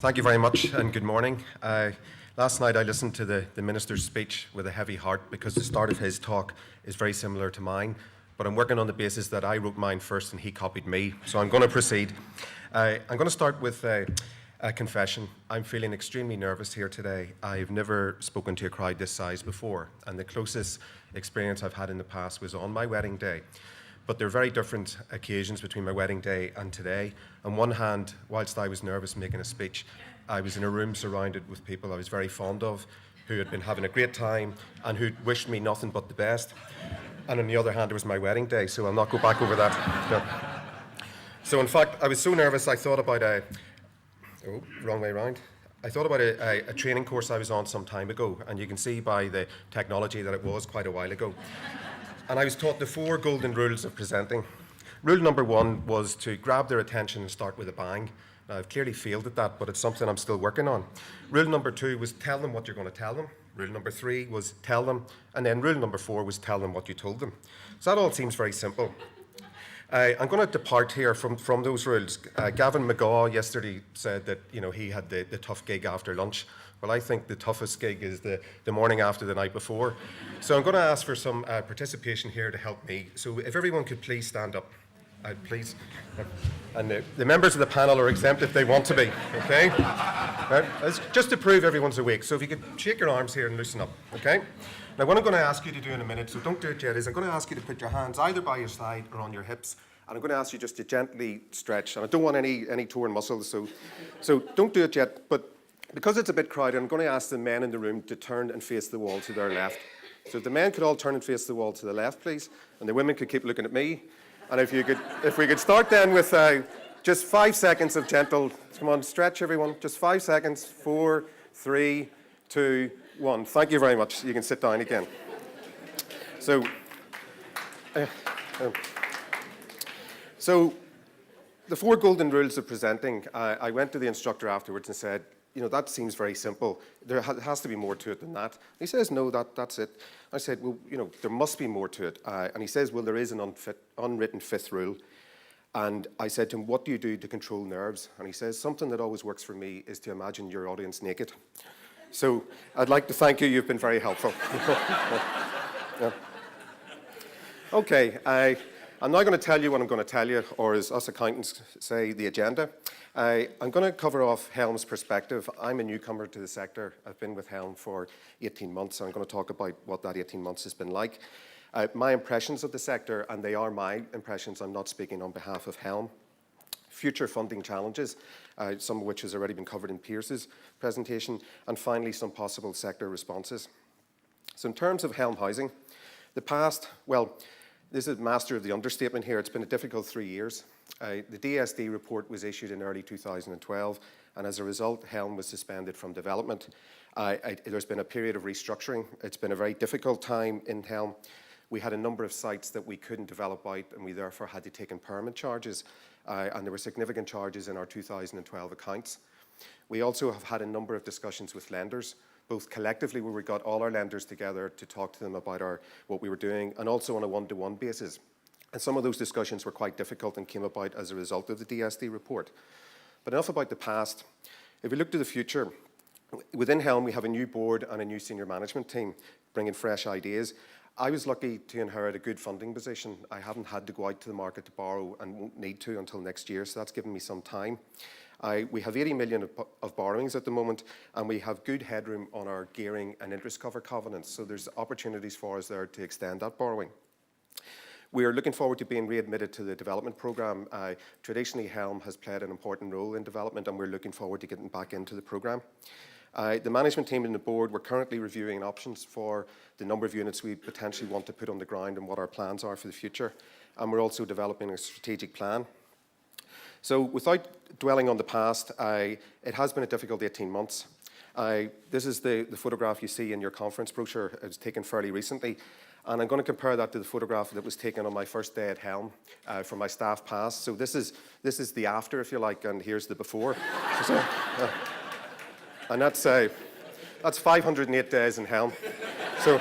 Thank you very much and good morning. Last night I listened to the Minister's speech with a heavy heart because the start of his talk is very similar to mine, but I'm working on the basis that I wrote mine first and he copied me, so I'm going to proceed. I'm going to start with a confession. I'm feeling extremely nervous here today. I've never spoken to a crowd this size before, and the closest experience I've had in the past was on my wedding day. But there are very different occasions between my wedding day and today. On one hand, whilst I was nervous making a speech, I was in a room surrounded with people I was very fond of, who had been having a great time and who wished me nothing but the best. And on the other hand, it was my wedding day, so I'll not go back over that. No. So in fact, I was so nervous, I thought about wrong way around. I thought about a training course I was on some time ago, and you can see by the technology that it was quite a while ago. And I was taught the 4 golden rules of presenting. Rule number 1 was to grab their attention and start with a bang. Now, I've clearly failed at that, but it's something I'm still working on. Rule number 2 was tell them what you're going to tell them. Rule number 3 was tell them. And then rule number 4 was tell them what you told them. So that all seems very simple. I'm going to depart here from those rules. Gavin McGaw yesterday said that he had the tough gig after lunch. Well, I think the toughest gig is the morning after the night before. So I'm going to ask for some participation here to help me. So if everyone could please stand up, please. And the members of the panel are exempt if they want to be, okay? Right? Just to prove everyone's awake. So if you could shake your arms here and loosen up, okay? Now, what I'm going to ask you to do in a minute, so don't do it yet, is I'm going to ask you to put your hands either by your side or on your hips, and I'm going to ask you just to gently stretch. And I don't want any torn muscles, so don't do it yet, but because it's a bit crowded, I'm going to ask the men in the room to turn and face the wall to their left. So if the men could all turn and face the wall to the left, please, and the women could keep looking at me. And if we could start then with just 5 seconds of gentle, come on, stretch everyone, just 5 seconds, 4, 3, 2, 1. Thank you very much. You can sit down again. So the 4 golden rules of presenting, I went to the instructor afterwards and said, that seems very simple. There has to be more to it than that. He says, no, that's it. I said, well, there must be more to it. And he says, well, there is an unwritten 5th rule. And I said to him, what do you do to control nerves? And he says, something that always works for me is to imagine your audience naked. So I'd like to thank you. You've been very helpful. Yeah. Okay, I'm now going to tell you what I'm going to tell you, or as us accountants say, the agenda. I'm going to cover off Helm's perspective. I'm a newcomer to the sector. I've been with Helm for 18 months, so I'm going to talk about what that 18 months has been like. My impressions of the sector, and they are my impressions, I'm not speaking on behalf of Helm. Future funding challenges, some of which has already been covered in Pierce's presentation, and finally some possible sector responses. So in terms of Helm housing, the past, well, this is master of the understatement here. It's been a difficult 3 years. The DSD report was issued in early 2012, and as a result, Helm was suspended from development. There's been a period of restructuring. It's been a very difficult time in Helm. We had a number of sites that we couldn't develop out, and we therefore had to take impairment charges, and there were significant charges in our 2012 accounts. We also have had a number of discussions with lenders, both collectively where we got all our lenders together to talk to them about what we were doing, and also on a one-to-one basis. And some of those discussions were quite difficult and came about as a result of the DSD report. But enough about the past. If we look to the future, within Helm we have a new board and a new senior management team bringing fresh ideas. I was lucky to inherit a good funding position. I haven't had to go out to the market to borrow and won't need to until next year, so that's given me some time. We have 80 million of borrowings at the moment, and we have good headroom on our gearing and interest cover covenants, so there's opportunities for us there to extend that borrowing. We are looking forward to being readmitted to the development programme. Traditionally, Helm has played an important role in development, and we're looking forward to getting back into the programme. The management team and the board, we're currently reviewing options for the number of units we potentially want to put on the ground and what our plans are for the future. And we're also developing a strategic plan. So without dwelling on the past, it has been a difficult 18 months. This is the photograph you see in your conference brochure. It was taken fairly recently. And I'm going to compare that to the photograph that was taken on my first day at Helm for my staff pass. So this is the after, if you like, and here's the before. So, and that's 508 days in Helm. So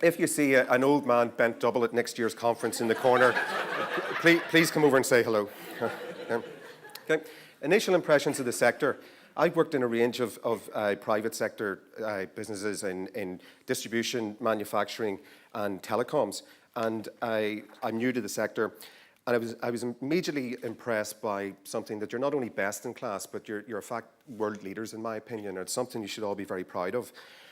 if you see an old man bent double at next year's conference in the corner, please come over and say hello. Okay. Initial impressions of the sector. I've worked in a range of private sector businesses in distribution, manufacturing, and telecoms. And I'm new to the sector. And I was immediately impressed by something that you're not only best in class, but you're in fact world leaders, in my opinion. And it's something you should all be very proud of.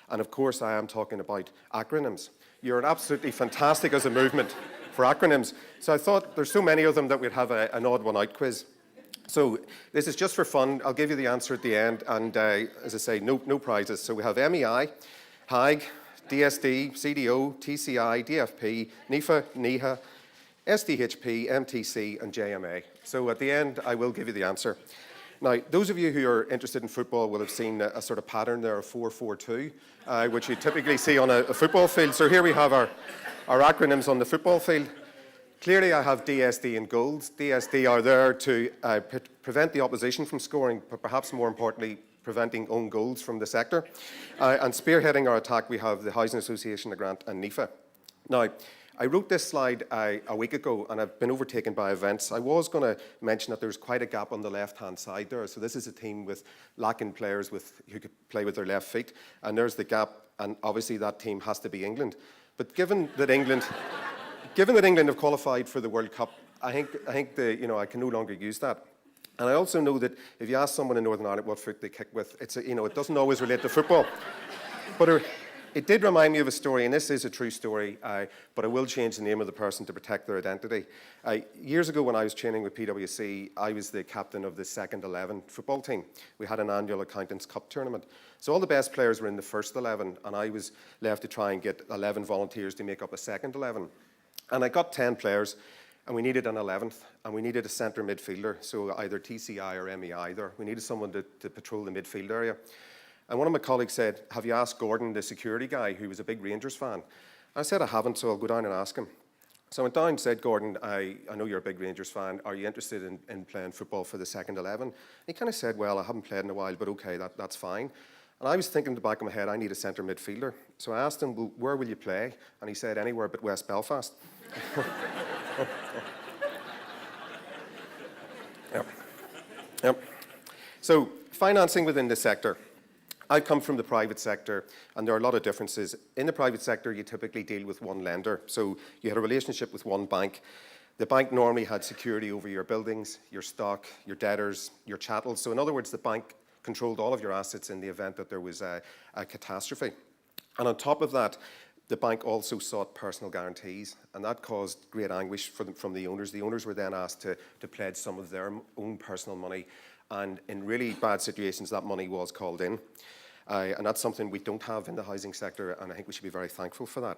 And of course, I am talking about acronyms. You're absolutely fantastic as a movement for acronyms. So I thought there's so many of them that we'd have an odd one out quiz. So this is just for fun. I'll give you the answer at the end. And as I say, no prizes. So we have MEI, HAG, DSD, CDO, TCI, DFP, NIFHA, NIHA, SDHP, MTC, and JMA. So at the end, I will give you the answer. Now, those of you who are interested in football will have seen a sort of pattern there of 4-4-2, which you typically see on a football field. So here we have our acronyms on the football field. Clearly, I have DSD in goals. DSD are there to prevent the opposition from scoring, but perhaps more importantly, preventing own goals from the sector. And spearheading our attack, we have the Housing Association, the Grant, and NIFHA. Now, I wrote this slide a week ago, and I've been overtaken by events. I was going to mention that there's quite a gap on the left-hand side there. So this is a team with lacking players who could play with their left feet. And there's the gap, and obviously that team has to be England. But given that England have qualified for the World Cup, I think I can no longer use that. And I also know that if you ask someone in Northern Ireland what foot they kick with, it doesn't always relate to football. But it did remind me of a story, and this is a true story, but I will change the name of the person to protect their identity. Years ago when I was training with PwC, I was the captain of the second 11 football team. We had an annual Accountants Cup tournament. So all the best players were in the first 11, and I was left to try and get 11 volunteers to make up a second 11. And I got 10 players, and we needed an 11th, and we needed a centre midfielder, so either TCI or MEI there. We needed someone to patrol the midfield area. And one of my colleagues said, have you asked Gordon, the security guy, who was a big Rangers fan? I said, I haven't, so I'll go down and ask him. So I went down and said, Gordon, I know you're a big Rangers fan. Are you interested in playing football for the second 11? And he kind of said, well, I haven't played in a while, but okay, that's fine. And I was thinking in the back of my head, I need a centre midfielder. So I asked him, well, where will you play? And he said, anywhere but West Belfast. Yep. So financing within the sector. I come from the private sector, and there are a lot of differences. In the private sector, you typically deal with one lender. So you had a relationship with one bank. The bank normally had security over your buildings, your stock, your debtors, your chattels. So in other words, the bank controlled all of your assets in the event that there was a catastrophe. And on top of that, the bank also sought personal guarantees, and that caused great anguish from the owners. The owners were then asked to pledge some of their own personal money, and in really bad situations, that money was called in. And that's something we don't have in the housing sector, and I think we should be very thankful for that.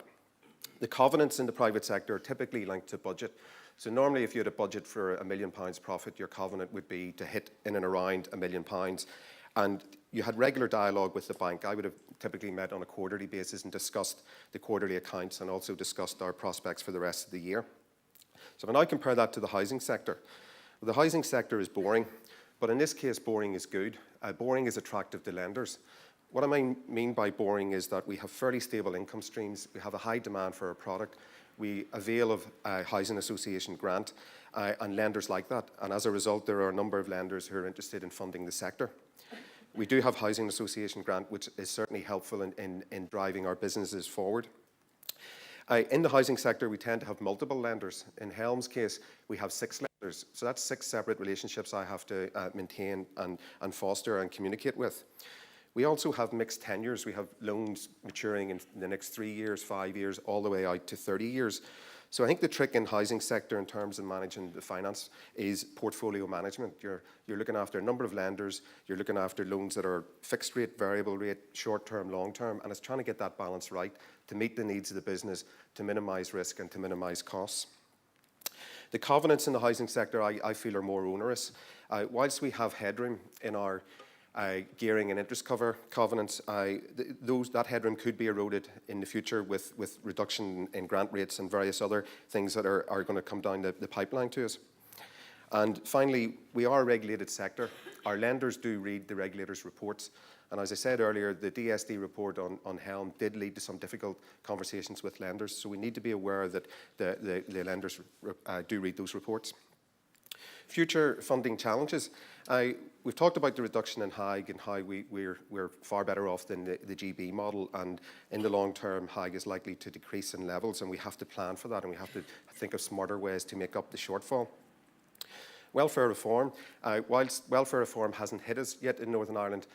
The covenants in the private sector are typically linked to budget. So normally if you had a budget for £1 million profit, your covenant would be to hit in and around £1 million. And you had regular dialogue with the bank. I would have typically met on a quarterly basis and discussed the quarterly accounts and also discussed our prospects for the rest of the year. So if I now compare that to the housing sector, well, the housing sector is boring, but in this case, boring is good. Boring is attractive to lenders. What I mean by boring is that we have fairly stable income streams, we have a high demand for our product, we avail of Housing Association grant, and lenders like that. And as a result, there are a number of lenders who are interested in funding the sector. We do have Housing Association grant, which is certainly helpful in driving our businesses forward. In the housing sector, we tend to have multiple lenders. In Helm's case, we have 6 lenders. So that's 6 separate relationships I have to maintain and foster and communicate with. We also have mixed tenures. We have loans maturing in the next 3 years, 5 years, all the way out to 30 years. So I think the trick in housing sector in terms of managing the finance is portfolio management. You're looking after a number of lenders, you're looking after loans that are fixed rate, variable rate, short term, long term, and it's trying to get that balance right to meet the needs of the business, to minimize risk and to minimize costs. The covenants in the housing sector I feel are more onerous. Whilst we have headroom in our gearing and interest cover covenants, that headroom could be eroded in the future with reduction in grant rates and various other things that are going to come down the pipeline to us. And finally, we are a regulated sector. Our lenders do read the regulators' reports. And as I said earlier, the DSD report on Helm did lead to some difficult conversations with lenders. So we need to be aware that the lenders do read those reports. Future funding challenges. We've talked about the reduction in HIG and how we're far better off than the GB model, and in the long term HIG is likely to decrease in levels, and we have to plan for that, and we have to think of smarter ways to make up the shortfall. Welfare reform. Whilst welfare reform hasn't hit us yet in Northern Ireland,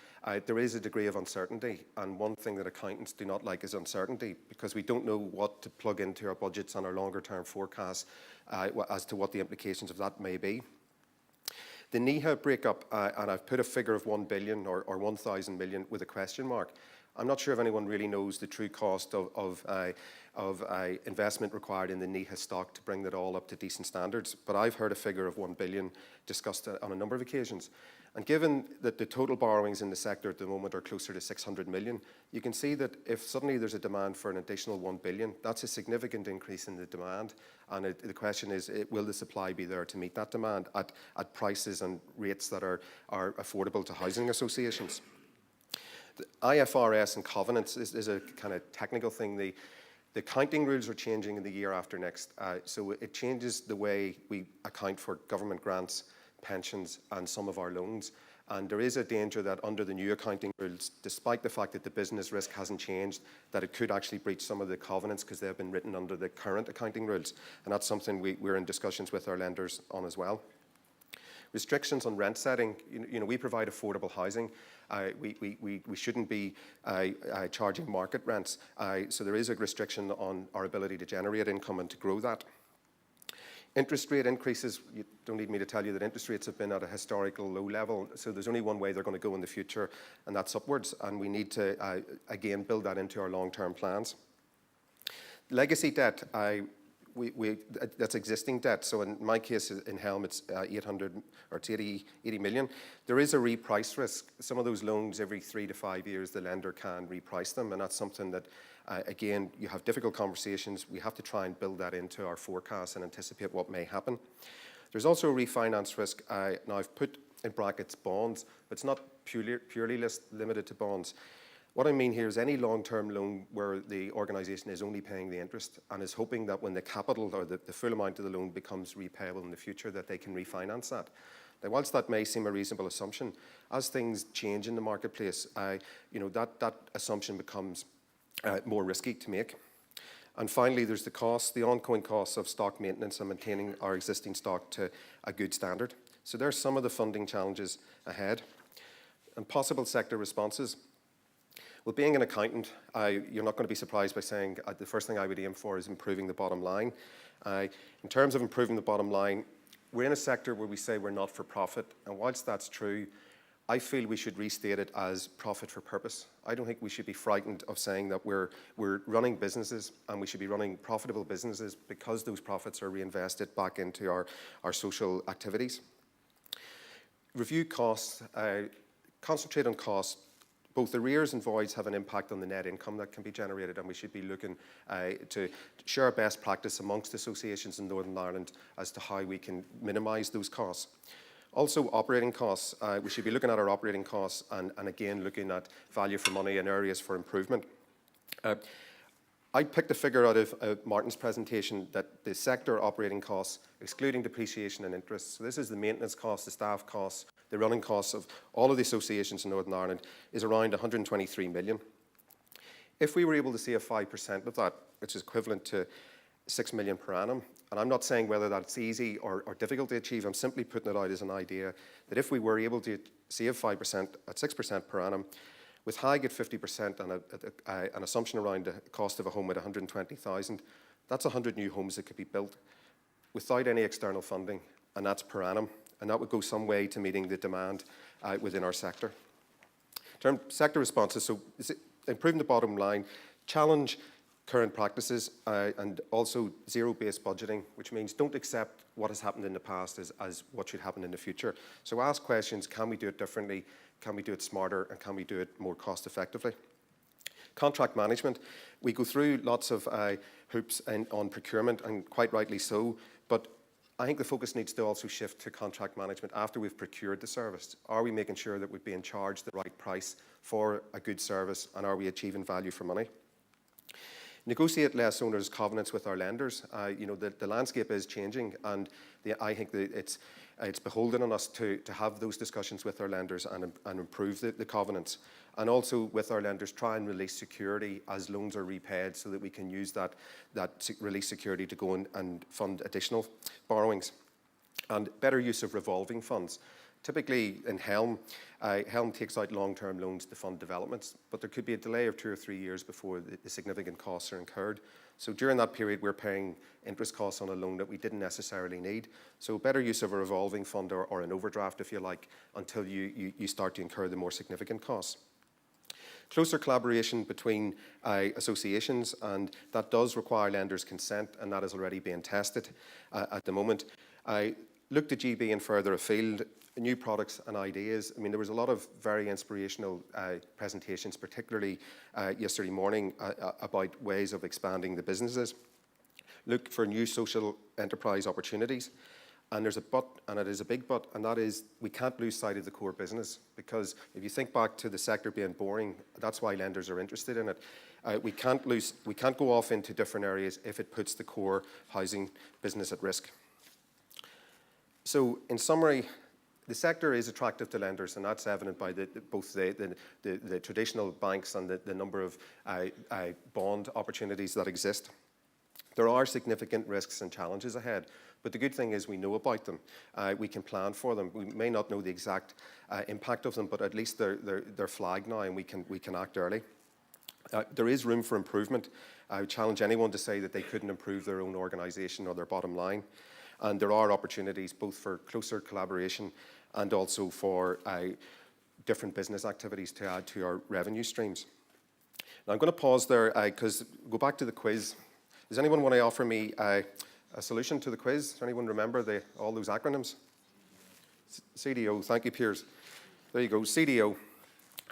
there is a degree of uncertainty, and one thing that accountants do not like is uncertainty, because we don't know what to plug into our budgets and our longer term forecasts as to what the implications of that may be. The NIFHA breakup, and I've put a figure of 1 billion or 1,000 million with a question mark. I'm not sure if anyone really knows the true cost of investment required in the NIFHA stock to bring that all up to decent standards, but I've heard a figure of 1 billion discussed on a number of occasions. And given that the total borrowings in the sector at the moment are closer to 600 million, you can see that if suddenly there's a demand for an additional 1 billion, that's a significant increase in the demand. And the question is, will the supply be there to meet that demand at prices and rates that are affordable to housing associations? The IFRS and covenants is a kind of technical thing. The accounting rules are changing in the year after next, so it changes the way we account for government grants, pensions and some of our loans. And there is a danger that under the new accounting rules, despite the fact that the business risk hasn't changed, that it could actually breach some of the covenants because they have been written under the current accounting rules. And that's something we're in discussions with our lenders on as well. Restrictions on rent setting. We provide affordable housing. We shouldn't be charging market rents. So there is a restriction on our ability to generate income and to grow that. Interest rate increases, you don't need me to tell you that interest rates have been at a historical low level, so there's only one way they're going to go in the future, and that's upwards, and we need to, again, build that into our long-term plans. Legacy debt, that's existing debt, so in my case, in Helm, it's 80 million. There is a reprice risk. Some of those loans, every 3 to 5 years, the lender can reprice them, and that's something that again, you have difficult conversations. We have to try and build that into our forecasts and anticipate what may happen. There's also a refinance risk. Now, I've put in brackets bonds, but it's not purely limited to bonds. What I mean here is any long-term loan where the organisation is only paying the interest and is hoping that when the capital or the full amount of the loan becomes repayable in the future, that they can refinance that. Now, whilst that may seem a reasonable assumption, as things change in the marketplace, that assumption becomes more risky to make. And finally, there's the ongoing costs of stock maintenance and maintaining our existing stock to a good standard. So there's some of the funding challenges ahead. And possible sector responses. Well, being an accountant, you're not going to be surprised by saying the first thing I would aim for is improving the bottom line. In terms of improving the bottom line, we're in a sector where we say we're not for profit, and whilst that's true, I feel we should restate it as profit for purpose. I don't think we should be frightened of saying that we're running businesses, and we should be running profitable businesses because those profits are reinvested back into our social activities. Review costs, concentrate on costs. Both arrears and voids have an impact on the net income that can be generated, and we should be looking to share best practice amongst associations in Northern Ireland as to how we can minimise those costs. Also, operating costs. We should be looking at our operating costs and again looking at value for money and areas for improvement. I picked a figure out of Martin's presentation that the sector operating costs, excluding depreciation and interest, so this is the maintenance costs, the staff costs, the running costs of all of the associations in Northern Ireland, is around 123 million. If we were able to save 5% of that, which is equivalent to 6 million per annum, and I'm not saying whether that's easy or difficult to achieve, I'm simply putting it out as an idea, that if we were able to save 5% at 6% per annum, with HIG at 50% and an assumption around the cost of a home at 120,000, that's 100 new homes that could be built without any external funding, and that's per annum, and that would go some way to meeting the demand within our sector. In terms of sector responses, so improving the bottom line, challenge current practices, and also zero-based budgeting, which means don't accept what has happened in the past as what should happen in the future. So ask questions, can we do it differently, can we do it smarter, and can we do it more cost effectively? Contract management, we go through lots of hoops on procurement, and quite rightly so, but I think the focus needs to also shift to contract management after we've procured the service. Are we making sure that we're being charged the right price for a good service, and are we achieving value for money? Negotiate less onerous covenants with our lenders. The landscape is changing, and I think that it's beholden on us to have those discussions with our lenders and improve the covenants. And also with our lenders, try and release security as loans are repaid so that we can use that release security to go and fund additional borrowings. And better use of revolving funds. Typically in Helm, Helm takes out long-term loans to fund developments, but there could be a delay of 2 or 3 years before the significant costs are incurred. So during that period, we're paying interest costs on a loan that we didn't necessarily need. So better use of a revolving fund or an overdraft, if you like, until you start to incur the more significant costs. Closer collaboration between associations, and that does require lenders' consent, and that is already being tested at the moment. I looked at GB and further afield, new products and ideas. I mean, there was a lot of very inspirational presentations, particularly yesterday morning, about ways of expanding the businesses. Look for new social enterprise opportunities. And there's a but, and it is a big but, and that is we can't lose sight of the core business, because if you think back to the sector being boring, that's why lenders are interested in it. We can't go off into different areas if it puts the core housing business at risk. So in summary, the sector is attractive to lenders, and that's evident by both the traditional banks and the number of bond opportunities that exist. There are significant risks and challenges ahead, but the good thing is we know about them. We can plan for them. We may not know the exact impact of them, but at least they're flagged now, and we can act early. There is room for improvement. I would challenge anyone to say that they couldn't improve their own organisation or their bottom line. And there are opportunities both for closer collaboration and also for different business activities to add to our revenue streams. Now I'm going to pause there because go back to the quiz. Does anyone want to offer me a solution to the quiz? Does anyone remember all those acronyms? CDO, thank you, Piers. There you go, CDO.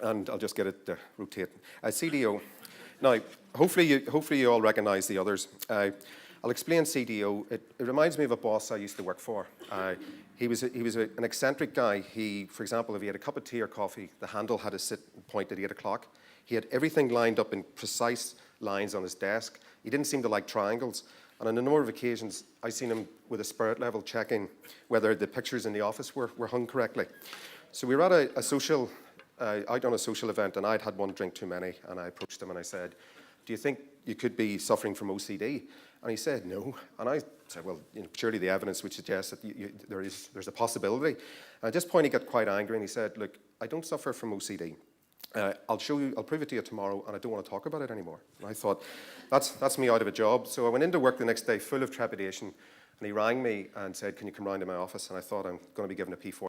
And I'll just get it to rotate. CDO. Now, hopefully you all recognise the others. I'll explain CDO. It reminds me of a boss I used to work for. He was an eccentric guy. For example, if he had a cup of tea or coffee, the handle had to sit and point at 8 o'clock. He had everything lined up in precise lines on his desk. He didn't seem to like triangles. And on a number of occasions, I've seen him with a spirit level checking whether the pictures in the office were hung correctly. So we were at out on a social event, and I'd had one drink too many, and I approached him and I said, "Do you think you could be suffering from OCD?" And he said, "No." And I said, "Well, surely the evidence would suggest that there's a possibility." And at this point, he got quite angry, and he said, "Look, I don't suffer from OCD. I'll prove it to you tomorrow, and I don't want to talk about it anymore." And I thought, that's me out of a job. So I went into work the next day full of trepidation, and he rang me and said, "Can you come round to my office?" And I thought, I'm going to be given a P4.